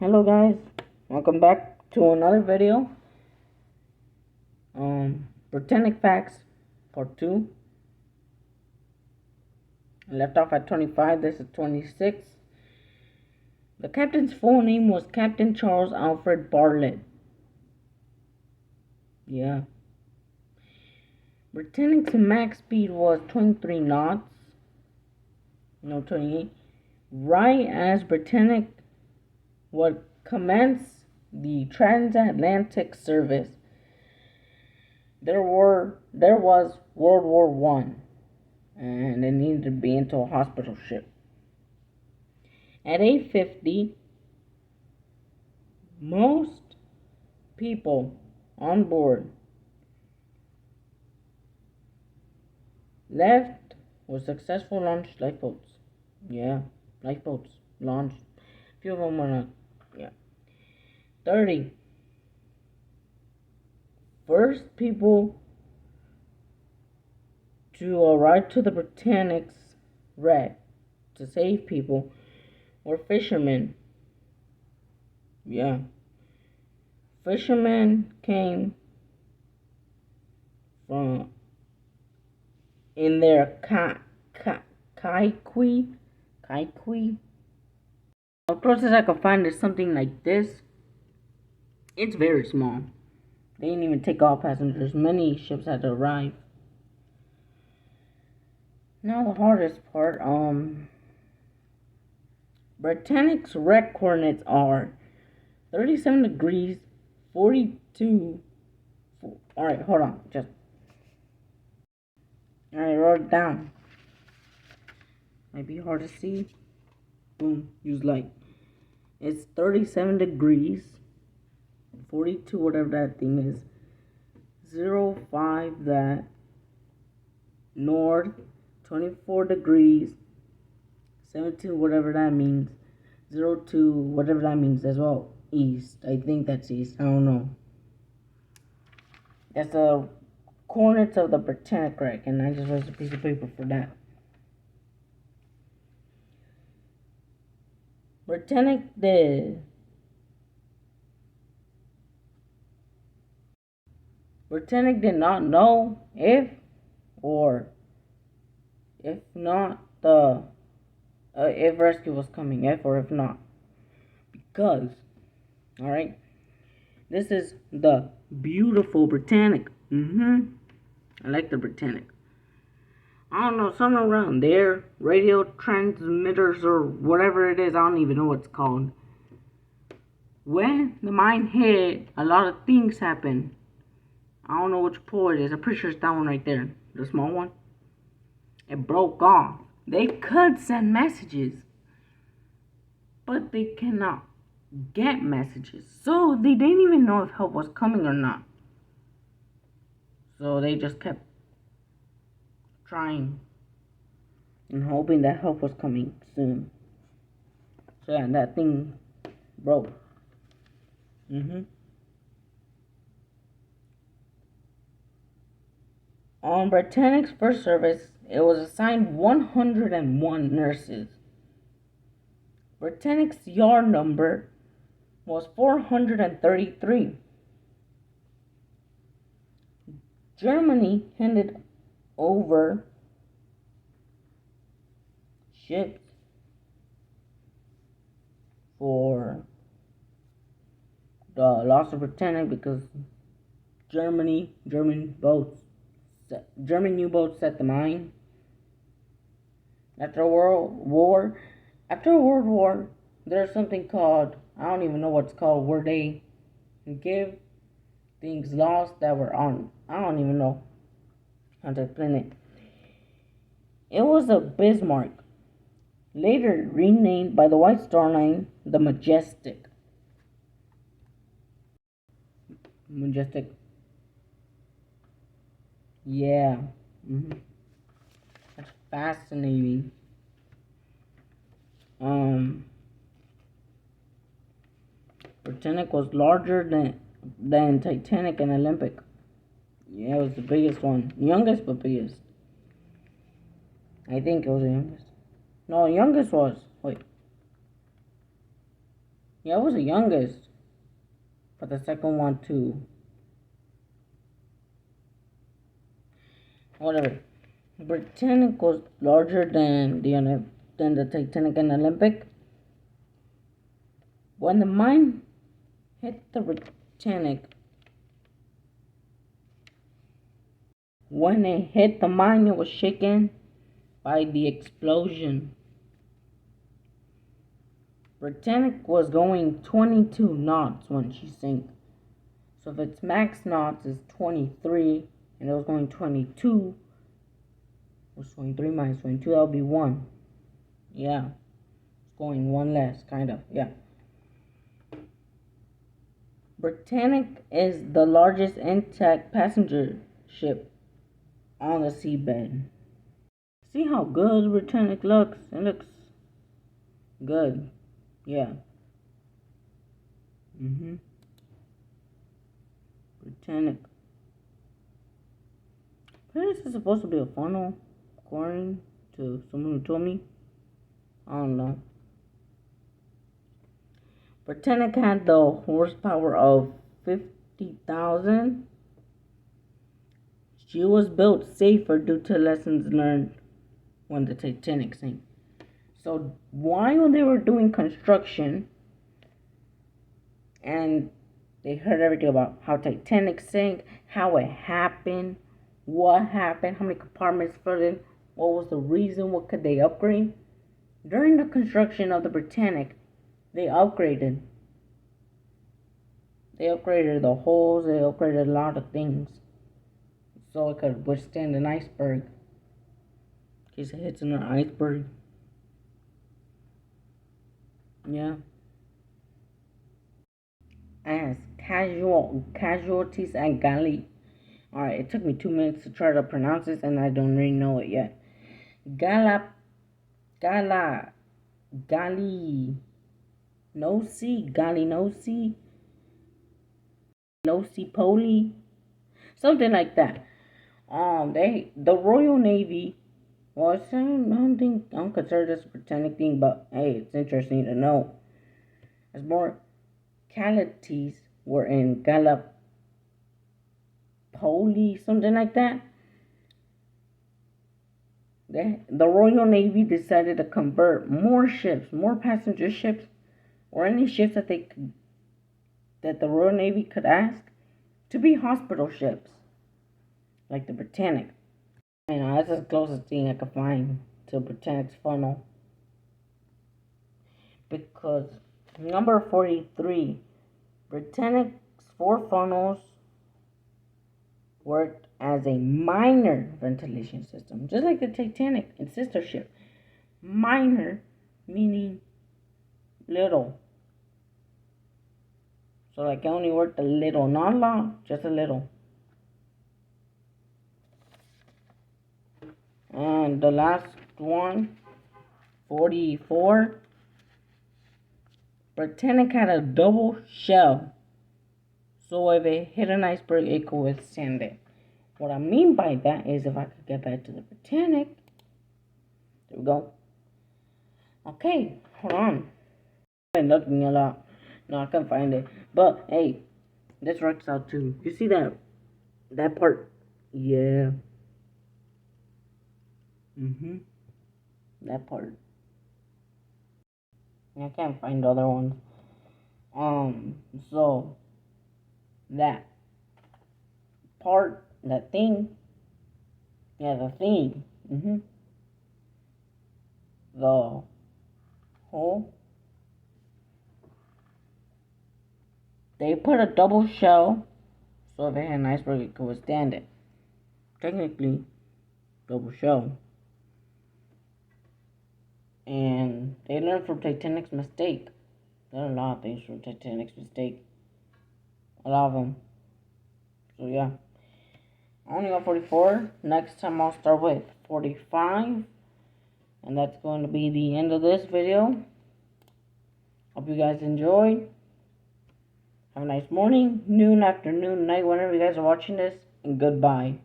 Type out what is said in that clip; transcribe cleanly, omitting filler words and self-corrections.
Hello guys, welcome back to another video. Britannic Facts Part 2. I left off at 25, this is 26. The captain's full name was Captain Charles Alfred Bartlett. Yeah. Britannic's max speed was 23 knots. No, 28. Right as Britannic would commence the transatlantic service, there was World War One, and it needed to be into a hospital ship. At 8:50, most people on board left with successful launched lifeboats. Yeah, lifeboats launched. A few of them were not. Yeah. 30. First people to arrive to the Britannic's wreck to save people were fishermen. Yeah. Fishermen came from in their kaikui. The closest I could find is something like this. It's very small. They didn't even take all passengers. Many ships had to arrive. Now the hardest part, Britannic's wreck coordinates are 37 degrees, 42. Alright, hold on. Alright, wrote it down. Might be hard to see. Boom, use light. It's 37 degrees, 42, whatever that thing is. 05 that north, 24 degrees, 17, whatever that means. 02, whatever that means as well. East. I think that's east. I don't know. That's the coordinates of the Britannic wreck, and I just used a piece of paper for that. Britannic did not know if rescue was coming, if not, because, all right, this is the beautiful Britannic. I like the Britannic. I don't know, something around there, radio transmitters or whatever it is, I don't even know what it's called. When the mine hit, a lot of things happened. I don't know which pole it is. I'm pretty sure it's that one right there, the small one. It broke off. They could send messages, but they cannot get messages. So they didn't even know if help was coming or not. So they just kept trying and hoping that help was coming soon. So yeah, that thing broke. On Britannic's first service, it was assigned 101 nurses. Britannic's yard number was 433. Germany handed over ships for the loss of Britannic because German U-boats set the mine. After World War, there's something called, I don't even know what it's called, where they give things lost that were on. I don't even know how to explain it. It was a Bismarck, later renamed by the White Star Line the Majestic. Yeah. That's fascinating. Britannic was larger than Titanic and Olympic. Yeah, it was the biggest one. Youngest, but biggest. I think it was the youngest. No, youngest was. Wait. Yeah, I was the youngest. But the second one too. Whatever. Britannic was larger than the Titanic and Olympic. When the mine hit the Britannic, when it hit the mine, it was shaken by the explosion. Britannic was going 22 knots when she sank. So if its max knots is 23 and it was going 22, it was 23 minus 22, that would be 1. Yeah. It's going 1 less, kind of. Yeah. Britannic is the largest intact passenger ship on the seabed. See how good Britannic looks? It looks good. Yeah. Britannic. Maybe this is supposed to be a funnel, according to someone who told me. I don't know. Britannic had the horsepower of 50,000. She was built safer due to lessons learned when the Titanic sank. So while they were doing construction and they heard everything about how Titanic sank, how it happened, what happened, how many compartments flooded, what was the reason, what could they upgrade. During the construction of the Britannic, they upgraded. They upgraded the holes, they upgraded a lot of things. So it could withstand an iceberg. In case it hits an iceberg. Yeah. As casualties at Gali. Alright, it took me 2 minutes to try to pronounce this and I don't really know it yet. Gali, Nosi Poli, something like that. The Royal Navy. Well, I don't consider this a Britannic thing, but hey, it's interesting to know. As more casualties were in Gallipoli, something like that. The Royal Navy decided to convert more ships, more passenger ships, or any ships that the Royal Navy could ask to be hospital ships, like the Britannic. You know, that's the closest thing I could find to Britannic's funnel. Because number 43, Britannic's 4 funnels worked as a minor ventilation system, just like the Titanic and sister ship. Minor meaning little. So like it only worked a little, not a lot, just a little. And the last one, 44. Britannic had a double shell, so if it hit an iceberg, it could withstand it. What I mean by that is if I could get back to the Britannic. There we go. Okay, hold on. I've been looking a lot. No, I can't find it. But hey, this works out too. You see that part? Yeah. That part. I can't find other ones. So that part, that thing, yeah, the thing, the hole. They put a double shell, so if it had an iceberg, it could withstand it. Technically, double shell. And they learned from Titanic's mistake. They learned a lot of things from Titanic's mistake. A lot of them. So yeah. I only got 44. Next time I'll start with 45. And that's going to be the end of this video. Hope you guys enjoyed. Have a nice morning, noon, afternoon, night, whenever you guys are watching this. And goodbye.